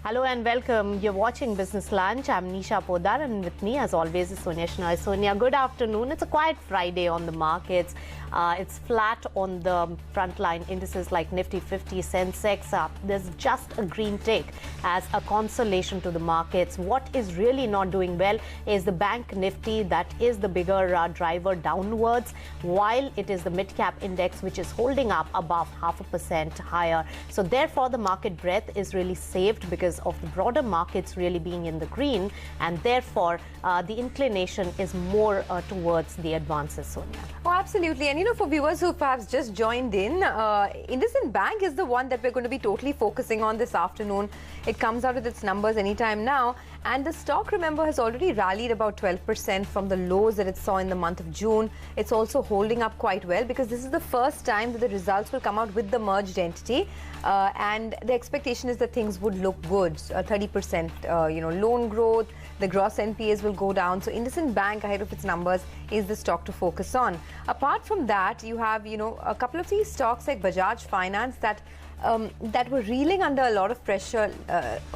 Hello and welcome. You're watching Business Lunch. I'm Nisha Podar and with me as always is Sonia Shnoy. Sonia, good afternoon. It's a quiet Friday on the markets. It's flat on the frontline indices like Nifty 50, Sensex up. There's just a green tick as a consolation to the markets. What is really not doing well is the bank Nifty. That is the bigger driver downwards, while it is the mid-cap index which is holding up above 0.5% higher. So therefore the market breadth is really saved because of the broader markets really being in the green, and therefore the inclination is more towards the advances, Sonia. Oh, absolutely. And for viewers who perhaps just joined in, IndusInd Bank is the one that we're going to be totally focusing on this afternoon. It comes out with its numbers anytime now. And the stock, remember, has already rallied about 12% from the lows that it saw in the month of June. It's also holding up quite well because this is the first time that the results will come out with the merged entity. And the expectation is that things would look good. 30% loan growth, the gross NPAs will go down. So IndusInd Bank, ahead of its numbers, is the stock to focus on. Apart from that, you have, a couple of these stocks like Bajaj Finance that were reeling under a lot of pressure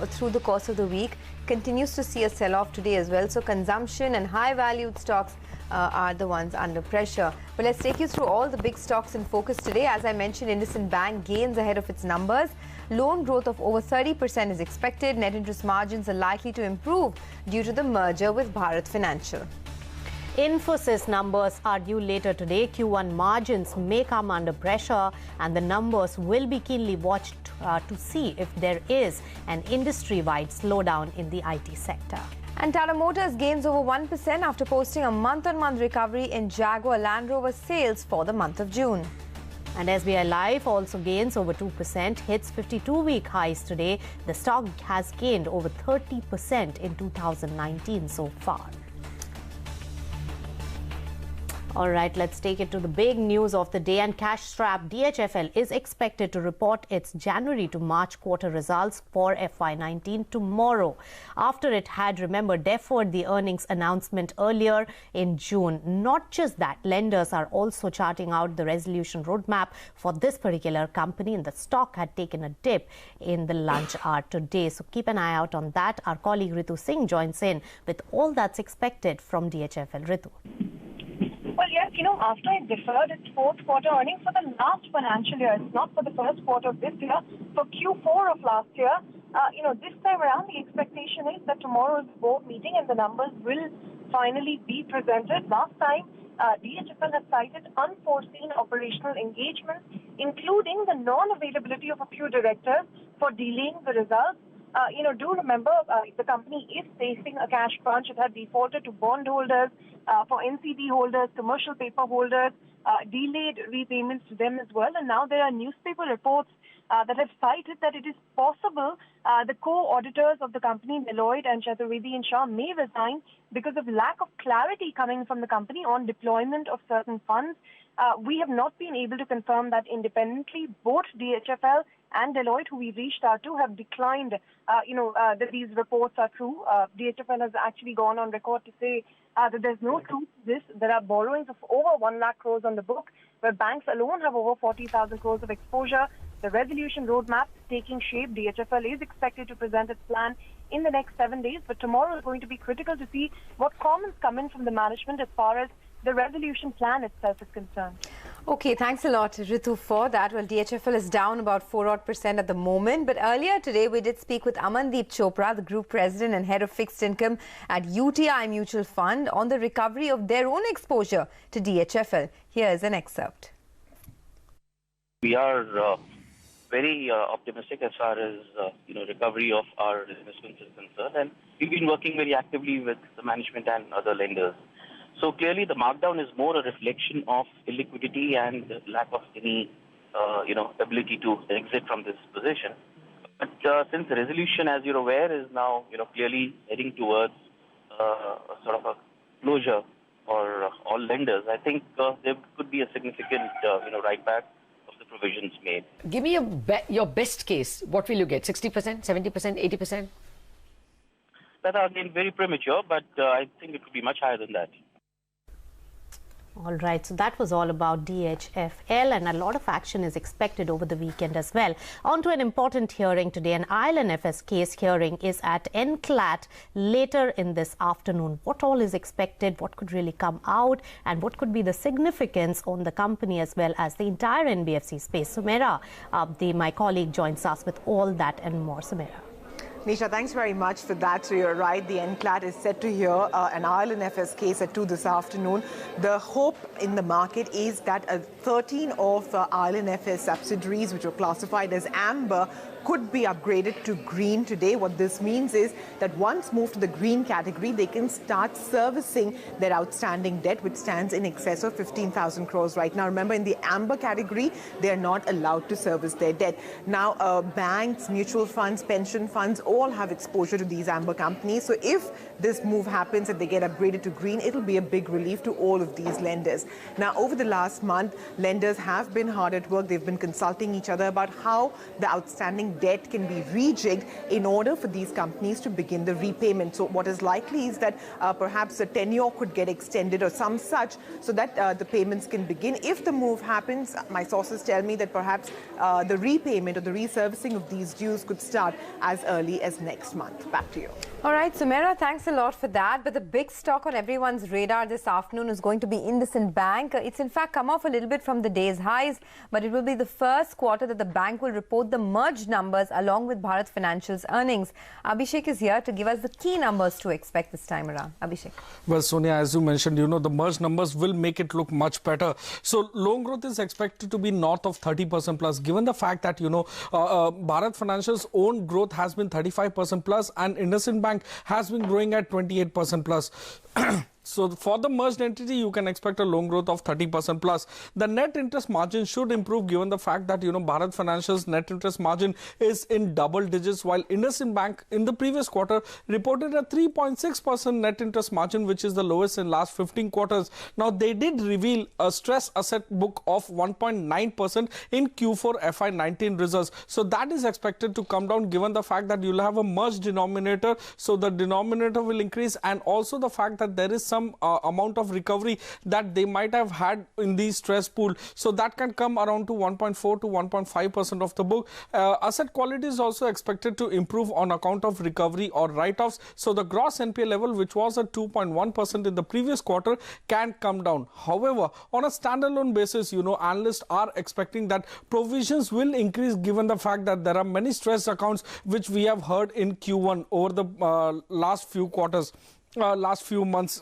through the course of the week, continues to see a sell-off today as well. So consumption and high-valued stocks are the ones under pressure. But let's take you through all the big stocks in focus today. As I mentioned, IndusInd Bank gains ahead of its numbers. Loan growth of over 30% is expected. Net interest margins are likely to improve due to the merger with Bharat Financial. Infosys numbers are due later today. Q1 margins may come under pressure and the numbers will be keenly watched to see if there is an industry-wide slowdown in the IT sector. And Tata Motors gains over 1% after posting a month-on-month recovery in Jaguar Land Rover sales for the month of June. And SBI Life also gains over 2%, hits 52-week highs today. The stock has gained over 30% in 2019 so far. All right, let's take it to the big news of the day. And cash-strapped DHFL is expected to report its January to March quarter results for FY19 tomorrow, after it had, remember, deferred the earnings announcement earlier in June. Not just that, lenders are also charting out the resolution roadmap for this particular company, and the stock had taken a dip in the lunch hour today. So keep an eye out on that. Our colleague Ritu Singh joins in with all that's expected from DHFL. Ritu. Well, yes, after it deferred its fourth quarter earnings for the last financial year, it's not for the first quarter of this year, for Q4 of last year, this time around the expectation is that tomorrow's board meeting and the numbers will finally be presented. Last time, DHFL has cited unforeseen operational engagements, including the non-availability of a few directors for delaying the results. Do remember the company is facing a cash crunch. It had defaulted to bondholders, for NCD holders, commercial paper holders, delayed repayments to them as well. And now there are newspaper reports that have cited that it is possible the co-auditors of the company, Deloitte and Chaturvedi and Shah, may resign because of lack of clarity coming from the company on deployment of certain funds. We have not been able to confirm that independently. Both DHFL and Deloitte, who we reached out to, have declined, that these reports are true. DHFL has actually gone on record to say that there's no truth to this. There are borrowings of over 1 lakh crores on the book, where banks alone have over 40,000 crores of exposure. The resolution roadmap is taking shape. DHFL is expected to present its plan in the next 7 days, but tomorrow is going to be critical to see what comments come in from the management as far as the resolution plan itself is concerned. Okay, thanks a lot, Ritu, for that. Well, DHFL is down about 4% at the moment. But earlier today, we did speak with Amandeep Chopra, the Group President and Head of Fixed Income at UTI Mutual Fund, on the recovery of their own exposure to DHFL. Here is an excerpt. We are very optimistic as far as recovery of our investments is concerned. And we've been working very actively with the management and other lenders. So clearly the markdown is more a reflection of illiquidity and lack of any, ability to exit from this position. But since the resolution, as you're aware, is now, clearly heading towards sort of a closure for all lenders, I think there could be a significant, write-back of the provisions made. Give me your best case. What will you get? 60%, 70%, 80%? That are again very premature, but I think it could be much higher than that. All right, so that was all about DHFL, and a lot of action is expected over the weekend as well. On to an important hearing today. An IL&FS case hearing is at NCLAT later in this afternoon. What all is expected, what could really come out, and what could be the significance on the company as well as the entire NBFC space? Sumera, my colleague, joins us with all that and more. Sumera. Nisha, thanks very much for that. So you're right, the NCLAT is set to hear an IL&FS case at 2 this afternoon. The hope in the market is that 13 of IL&FS subsidiaries, which were classified as amber, could be upgraded to green today. What this means is that once moved to the green category, they can start servicing their outstanding debt, which stands in excess of 15,000 crores right now. Remember, in the amber category, they are not allowed to service their debt. Now, banks, mutual funds, pension funds all have exposure to these amber companies. So if this move happens and they get upgraded to green, it'll be a big relief to all of these lenders. Now, over the last month, lenders have been hard at work. They've been consulting each other about how the outstanding debt can be rejigged in order for these companies to begin the repayment. So what is likely is that perhaps the tenure could get extended or some such, so that the payments can begin. If the move happens, my sources tell me that perhaps the repayment or the reservicing of these dues could start as early as next month. Back to you. All right, Sumera, thanks a lot for that. But the big stock on everyone's radar this afternoon is going to be IndusInd Bank. It's in fact come off a little bit from the day's highs, but it will be the first quarter that the bank will report the merged numbers along with Bharat Financial's earnings. Abhishek is here to give us the key numbers to expect this time around. Abhishek. Well, Sonia, as you mentioned, the merged numbers will make it look much better. So loan growth is expected to be north of 30% plus, given the fact that, Bharat Financial's own growth has been 35% plus and IndusInd Bank has been growing at 28% plus. So for the merged entity, you can expect a loan growth of 30% plus. The net interest margin should improve given the fact that, Bharat Financial's net interest margin is in double digits, while IndusInd Bank in the previous quarter reported a 3.6% net interest margin, which is the lowest in last 15 quarters. Now, they did reveal a stress asset book of 1.9% in Q4 FY19 results. So that is expected to come down given the fact that you'll have a merged denominator. So the denominator will increase, and also the fact that there is some amount of recovery that they might have had in the stress pool. So that can come around to 1.4 to 1.5% of the book. Asset quality is also expected to improve on account of recovery or write-offs. So the gross NPA level, which was at 2.1% in the previous quarter, can come down. However, on a standalone basis, analysts are expecting that provisions will increase given the fact that there are many stress accounts which we have heard in Q1 over the last few quarters. Last few months,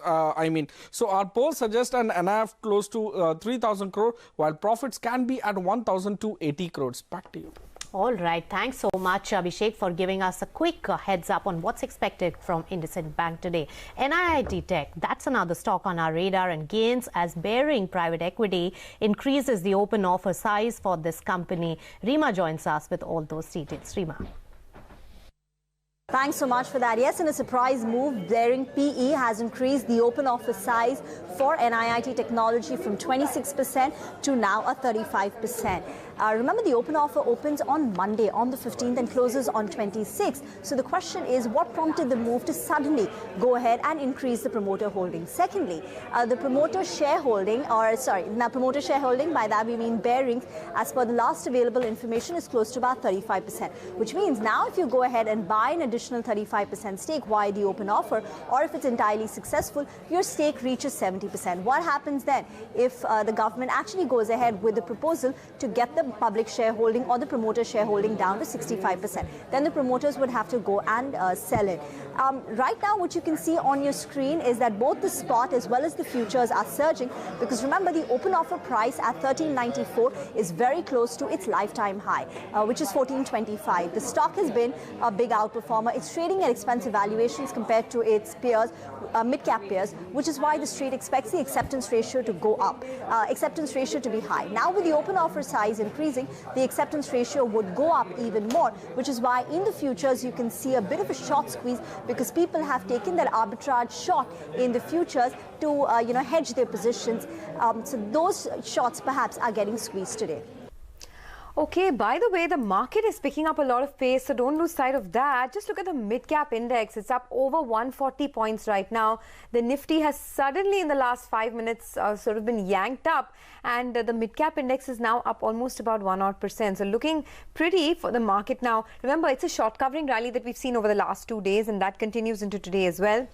So our polls suggest an NIF close to 3,000 crore, while profits can be at 1,280 crores. Back to you. All right. Thanks so much, Abhishek, for giving us a quick heads up on what's expected from IndusInd Bank today. IIT Tech, that's another stock on our radar, and gains as Bearing Private Equity increases the open offer size for this company. Rima joins us with all those details. Rima. Thanks so much for that. Yes, in a surprise move, Bearing PE has increased the open offer size for NIIT Technology from 26% to now a 35%. Remember, the open offer opens on Monday, on the 15th, and closes on 26th. So the question is, what prompted the move to suddenly go ahead and increase the promoter holding? Secondly, the promoter shareholding, promoter shareholding, by that we mean Bearings, as per the last available information, is close to about 35%, which means now if you go ahead and buy an additional 35% stake via the open offer, or if it's entirely successful, your stake reaches 70%. What happens then if the government actually goes ahead with the proposal to get the public shareholding or the promoter shareholding down to 65%? Then the promoters would have to go and sell it. Right now, what you can see on your screen is that both the spot as well as the futures are surging, because remember, the open offer price at 1394 is very close to its lifetime high, which is 1425. The stock has been a big outperformer. It's trading at expensive valuations compared to its peers, mid-cap peers, which is why the street expects the acceptance ratio to go up, acceptance ratio to be high. Now, with the open offer size increasing, the acceptance ratio would go up even more, which is why in the futures you can see a bit of a short squeeze, because people have taken that arbitrage short in the futures to hedge their positions. So those shorts perhaps are getting squeezed today. Okay, by the way, the market is picking up a lot of pace, so don't lose sight of that. Just look at the mid-cap index. It's up over 140 points right now. The Nifty has suddenly, in the last 5 minutes, sort of been yanked up, and the mid-cap index is now up almost about 1%. So looking pretty for the market now. Remember, it's a short covering rally that we've seen over the last 2 days, and that continues into today as well.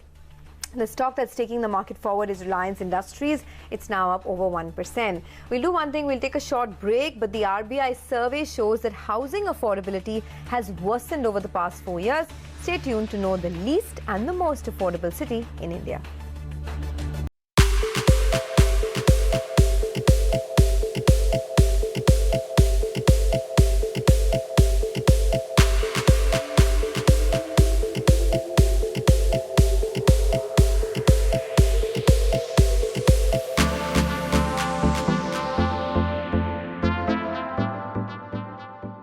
The stock that's taking the market forward is Reliance Industries. It's now up over 1%. We'll do one thing, we'll take a short break, but the RBI survey shows that housing affordability has worsened over the past 4 years. Stay tuned to know the least and the most affordable city in India.